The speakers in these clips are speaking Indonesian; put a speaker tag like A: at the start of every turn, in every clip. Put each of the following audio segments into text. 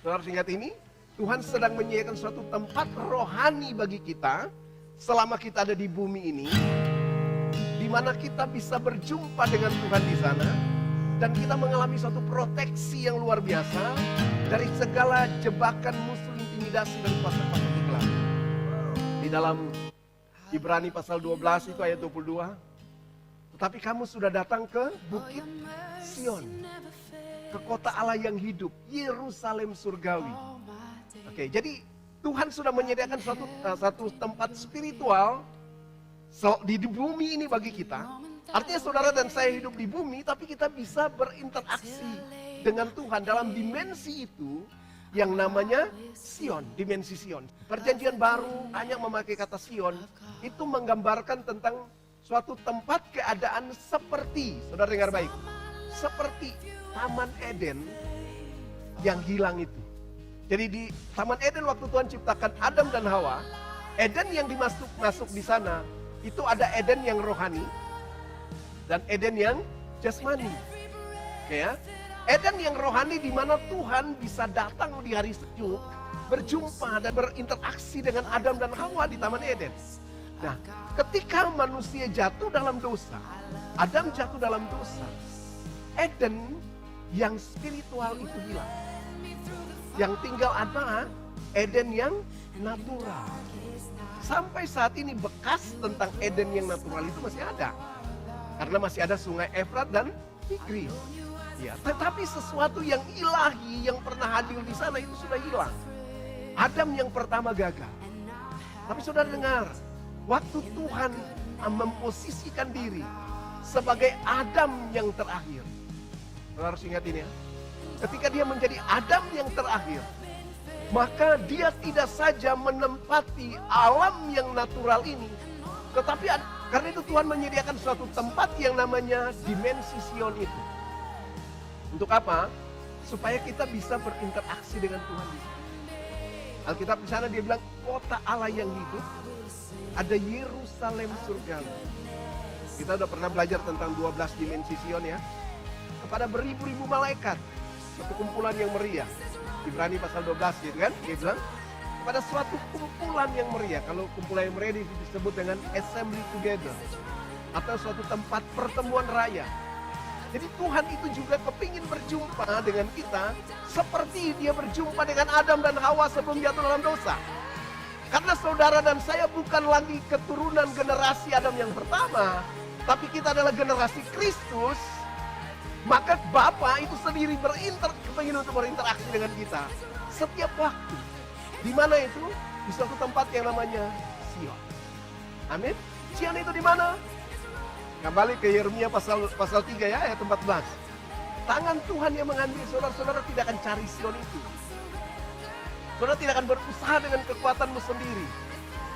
A: Saudara ingat ini, Tuhan sedang menyediakan suatu tempat rohani bagi kita selama kita ada di bumi ini, di mana kita bisa berjumpa dengan Tuhan di sana dan kita mengalami suatu proteksi yang luar biasa dari segala jebakan musuh, intimidasi dan kuasa-kuasa kegelapan. Di dalam Ibrani pasal 12 itu ayat 22, tetapi kamu sudah datang ke bukit Sion, ke kota Allah yang hidup, Yerusalem surgawi. Oke, jadi Tuhan sudah menyediakan satu tempat spiritual di bumi ini bagi kita. Artinya saudara dan saya hidup di bumi, tapi kita bisa berinteraksi dengan Tuhan dalam dimensi itu yang namanya Sion, dimensi Sion. Perjanjian baru hanya memakai kata Sion, itu menggambarkan tentang suatu tempat keadaan seperti, saudara dengar baik, seperti Taman Eden yang hilang itu. Jadi di Taman Eden waktu Tuhan ciptakan Adam dan Hawa, Eden yang masuk di sana, itu ada Eden yang rohani dan Eden yang jasmani. Oke ya. Eden yang rohani di mana Tuhan bisa datang di hari sejuk, berjumpa dan berinteraksi dengan Adam dan Hawa di Taman Eden. Nah, ketika manusia jatuh dalam dosa, Adam jatuh dalam dosa, Eden yang spiritual itu hilang. Yang tinggal adalah Eden yang natural. Sampai saat ini bekas tentang Eden yang natural itu masih ada. Karena masih ada sungai Efrat dan Tigris. Ya, tetapi sesuatu yang ilahi yang pernah hadir di sana itu sudah hilang. Adam yang pertama gagal. Tapi saudara dengar, waktu Tuhan memposisikan diri sebagai Adam yang terakhir. Saudara harus ingat ini ya. Ketika dia menjadi Adam yang terakhir, maka dia tidak saja menempati alam yang natural ini, tetapi karena itu Tuhan menyediakan suatu tempat yang namanya dimensi Sion itu. Untuk apa? Supaya kita bisa berinteraksi dengan Tuhan di sana. Alkitab di sana dia bilang kota Allah yang hidup, ada Yerusalem surgawi. Kita udah pernah belajar tentang 12 dimensi Sion ya. Kepada beribu-ribu malaikat, satu kumpulan yang meriah. Ibrani pasal 12 gitu kan, dia bilang kepada suatu kumpulan yang meriah. Kalau kumpulan yang meriah disebut dengan assembly together, atau suatu tempat pertemuan raya. Jadi Tuhan itu juga kepingin berjumpa dengan kita seperti dia berjumpa dengan Adam dan Hawa sebelum jatuh dalam dosa. Karena saudara dan saya bukan lagi keturunan generasi Adam yang pertama, tapi kita adalah generasi Kristus. Maka Bapa itu sendiri kepingin untuk berinteraksi dengan kita setiap waktu. Di mana itu? Di suatu tempat yang namanya Sion. Amin. Sion itu di mana? Kembali ke Yeremia pasal 3 ya, ayat 14. Tangan Tuhan yang mengambil, saudara-saudara tidak akan cari Sion itu. Saudara tidak akan berusaha dengan kekuatanmu sendiri.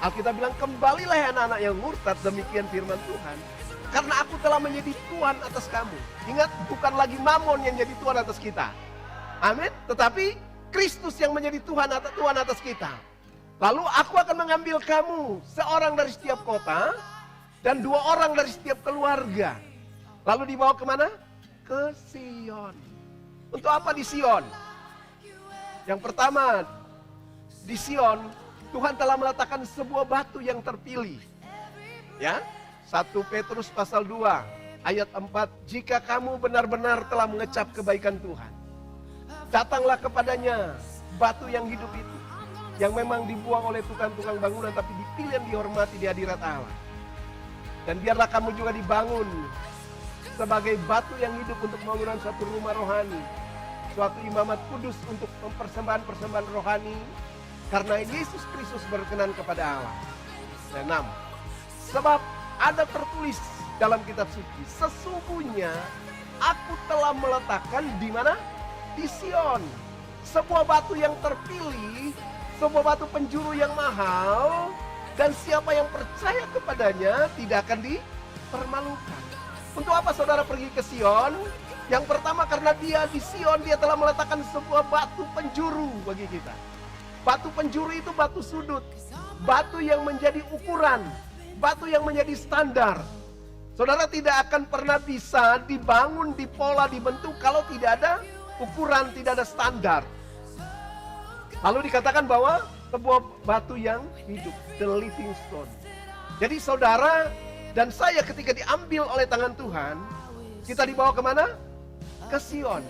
A: Alkitab bilang, kembalilah ya anak-anak yang murtad, demikian firman Tuhan. Karena aku telah menjadi Tuhan atas kamu. Ingat, bukan lagi Mamon yang jadi Tuhan atas kita. Amin. Tetapi Kristus yang menjadi Tuhan atas kita. Lalu aku akan mengambil kamu, seorang dari setiap kota, dan 2 orang dari setiap keluarga. Lalu dibawa kemana? Ke Sion. Untuk apa di Sion? Yang pertama, di Sion, Tuhan telah meletakkan sebuah batu yang terpilih. Ya, 1 Petrus pasal 2 ayat 4, jika kamu benar-benar telah mengecap kebaikan Tuhan, datanglah kepadanya batu yang hidup itu, yang memang dibuang oleh tukang-tukang bangunan, tapi dipilih dan dihormati di hadirat Allah. Dan biarlah kamu juga dibangun sebagai batu yang hidup untuk pembangunan suatu rumah rohani, suatu imamat kudus untuk persembahan-persembahan rohani, karena Yesus Kristus berkenan kepada Allah. Dan 6, sebab ada tertulis dalam kitab suci, sesungguhnya aku telah meletakkan di mana? Di Sion, sebuah batu yang terpilih, sebuah batu penjuru yang mahal, dan siapa yang percaya kepadanya tidak akan dipermalukan. Untuk apa saudara pergi ke Sion? Yang pertama karena dia di Sion, dia telah meletakkan sebuah batu penjuru bagi kita. Batu penjuru itu batu sudut, batu yang menjadi ukuran, batu yang menjadi standar. Saudara tidak akan pernah bisa dibangun, dipola, dibentuk kalau tidak ada ukuran, tidak ada standar. Lalu dikatakan bahwa sebuah batu yang hidup, the living stone. Jadi saudara dan saya ketika diambil oleh tangan Tuhan, kita dibawa kemana? Ke Sion.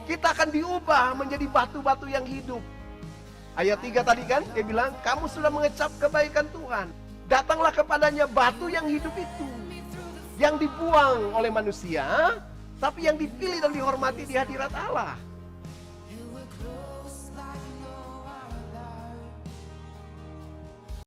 A: Kita akan diubah menjadi batu-batu yang hidup. Ayat 3 tadi kan, dia bilang, kamu sudah mengecap kebaikan Tuhan. Datanglah kepadanya batu yang hidup itu. Yang dibuang oleh manusia, tapi yang dipilih dan dihormati di hadirat Allah.